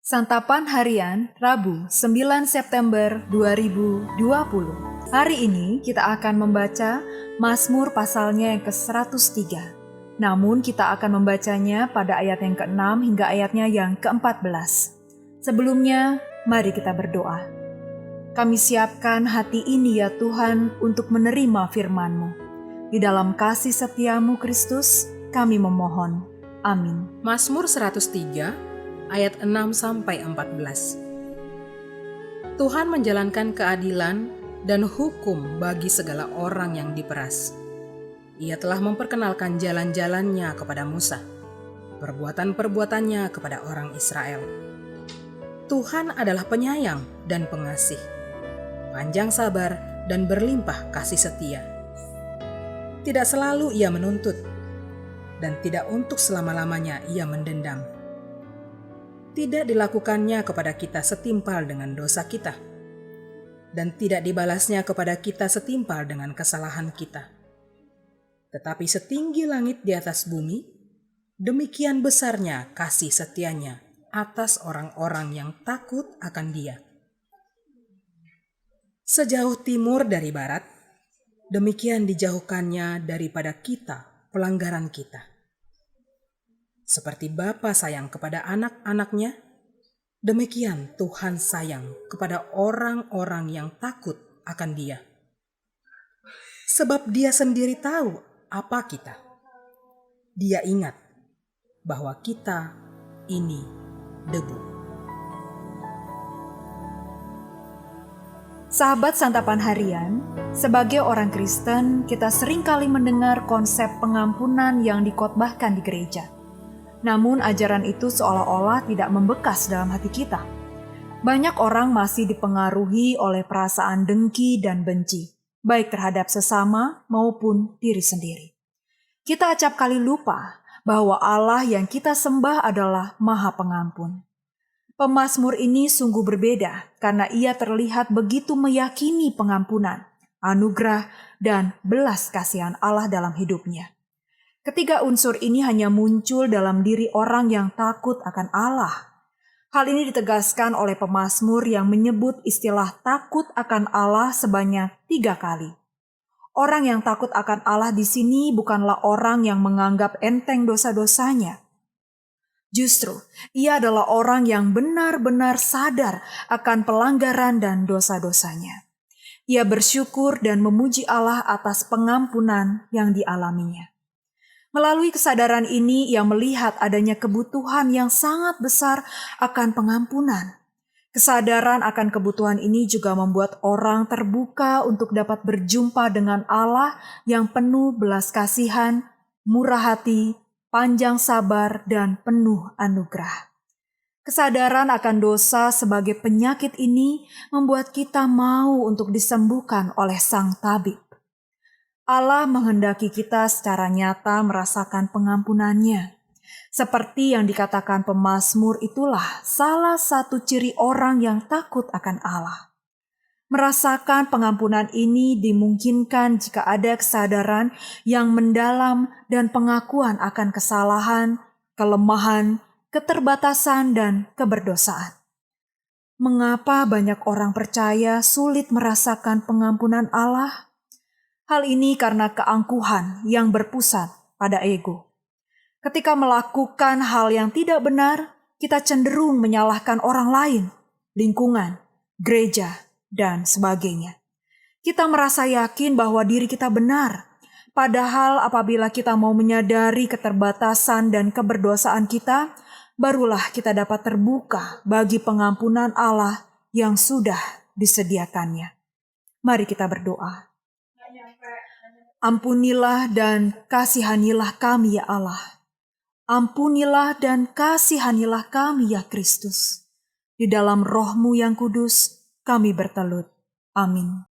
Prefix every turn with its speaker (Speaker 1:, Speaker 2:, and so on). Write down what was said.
Speaker 1: Santapan Harian Rabu 9 September 2020. Hari ini kita akan membaca Mazmur pasalnya yang ke-103. Namun kita akan membacanya pada ayat yang ke-6 hingga ayatnya yang ke-14. Sebelumnya, mari kita berdoa. Kami siapkan hati ini ya Tuhan untuk menerima firman-Mu. Di dalam kasih setiamu Kristus, kami memohon. Amin.
Speaker 2: Mazmur 103 ayat 6-14. Tuhan menjalankan keadilan dan hukum bagi segala orang yang diperas. Ia telah memperkenalkan jalan-jalannya kepada Musa, perbuatan-perbuatannya kepada orang Israel. Tuhan adalah penyayang dan pengasih, panjang sabar dan berlimpah kasih setia. Tidak selalu ia menuntut, dan tidak untuk selama-lamanya ia mendendam. Tidak dilakukannya kepada kita setimpal dengan dosa kita, dan tidak dibalasnya kepada kita setimpal dengan kesalahan kita. Tetapi setinggi langit di atas bumi, demikian besarnya kasih setianya atas orang-orang yang takut akan Dia. Sejauh timur dari barat, demikian dijauhkannya daripada kita pelanggaran kita. Seperti Bapa sayang kepada anak-anaknya, demikian Tuhan sayang kepada orang-orang yang takut akan Dia. Sebab Dia sendiri tahu apa kita. Dia ingat bahwa kita ini debu.
Speaker 1: Sahabat Santapan Harian, sebagai orang Kristen, kita seringkali mendengar konsep pengampunan yang dikhotbahkan di gereja. Namun ajaran itu seolah-olah tidak membekas dalam hati kita. Banyak orang masih dipengaruhi oleh perasaan dengki dan benci, baik terhadap sesama maupun diri sendiri. Kita acap kali lupa bahwa Allah yang kita sembah adalah Maha Pengampun. Pemazmur ini sungguh berbeda karena ia terlihat begitu meyakini pengampunan, anugerah, dan belas kasihan Allah dalam hidupnya. Ketiga unsur ini hanya muncul dalam diri orang yang takut akan Allah. Hal ini ditegaskan oleh pemazmur yang menyebut istilah takut akan Allah sebanyak 3 kali. Orang yang takut akan Allah di sini bukanlah orang yang menganggap enteng dosa-dosanya. Justru, ia adalah orang yang benar-benar sadar akan pelanggaran dan dosa-dosanya. Ia bersyukur dan memuji Allah atas pengampunan yang dialaminya. Melalui kesadaran ini, ia melihat adanya kebutuhan yang sangat besar akan pengampunan. Kesadaran akan kebutuhan ini juga membuat orang terbuka untuk dapat berjumpa dengan Allah yang penuh belas kasihan, murah hati, panjang sabar, dan penuh anugerah. Kesadaran akan dosa sebagai penyakit ini membuat kita mau untuk disembuhkan oleh Sang Tabib. Allah menghendaki kita secara nyata merasakan pengampunannya. Seperti yang dikatakan pemazmur, itulah salah satu ciri orang yang takut akan Allah. Merasakan pengampunan ini dimungkinkan jika ada kesadaran yang mendalam dan pengakuan akan kesalahan, kelemahan, keterbatasan, dan keberdosaan. Mengapa banyak orang percaya sulit merasakan pengampunan Allah? Hal ini karena keangkuhan yang berpusat pada ego. Ketika melakukan hal yang tidak benar, kita cenderung menyalahkan orang lain, lingkungan, gereja, dan sebagainya. Kita merasa yakin bahwa diri kita benar, padahal apabila kita mau menyadari keterbatasan dan keberdosaan kita, barulah kita dapat terbuka bagi pengampunan Allah yang sudah disediakannya. Mari kita berdoa. Ampunilah dan kasihanilah kami ya Allah. Ampunilah dan kasihanilah kami ya Kristus. Di dalam Roh-Mu yang kudus kami bertelut. Amin.